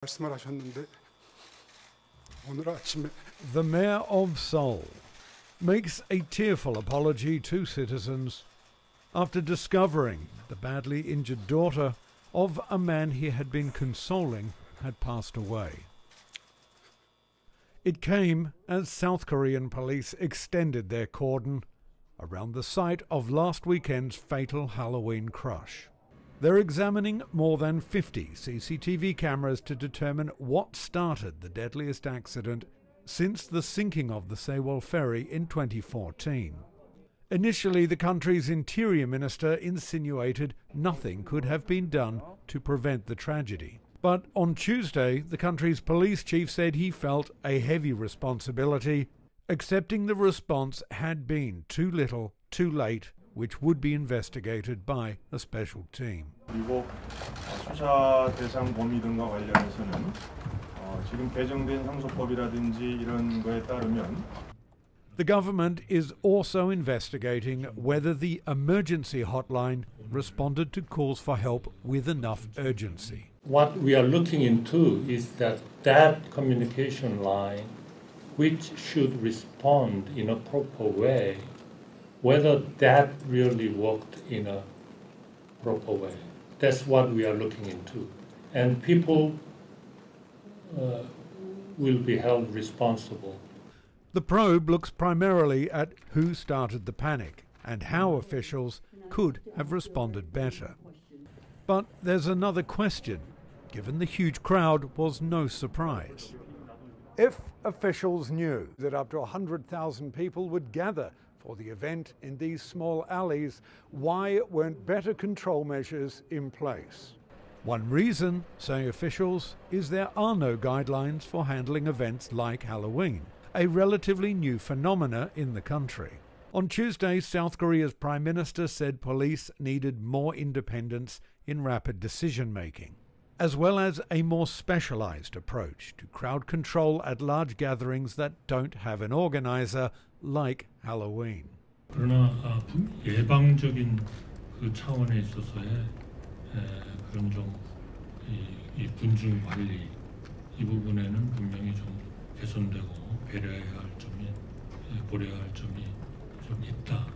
말씀을 하셨는데 오늘 아침에 The Mayor of Seoul makes a tearful apology to citizens after discovering the badly injured daughter of a man he had been consoling had passed away. It came as South Korean police extended their cordon around the site of last weekend's fatal Halloween crush. They're examining more than 50 CCTV cameras to determine what started the deadliest accident since the sinking of the Sewol ferry in 2014. Initially, the country's interior minister insinuated nothing could have been done to prevent the tragedy. But on Tuesday, the country's police chief said he felt a heavy responsibility, accepting the response had been too little, too late, which would be investigated by a special team. 그리고 수사 대상 범위 등과 관련해서는 지금 개정된 상속법이라든지 이런 거에 따르면 The government is also investigating whether the emergency hotline responded to calls for help with enough urgency. What we are looking into is that communication line, which should respond in a proper way, whether that really worked in a proper way. That's what we are looking into. And people will be held responsible. The probe looks primarily at who started the panic and how officials could have responded better. But there's another question, given the huge crowd was no surprise. If officials knew that up to 100,000 people would gather for the event in these small alleys, why weren't better control measures in place? One reason, say officials, is there are no guidelines for handling events like Halloween, a relatively new phenomena in the country. On Tuesday, South Korea's Prime Minister said police needed more independence in rapid decision-making, as well as a more specialized approach to crowd control at large gatherings that don't have an organizer like Halloween. 그러나 예방적인 그 차원에 있어서의 그런 좀 이 군중 관리 이 부분에는 분명히 좀 개선되고 배려해야 할 점이 고려해야 할 점이 좀 있다.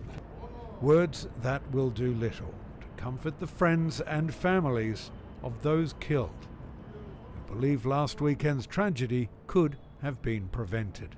Words that will do little to comfort the friends and families of those killed, who believe last weekend's tragedy could have been prevented.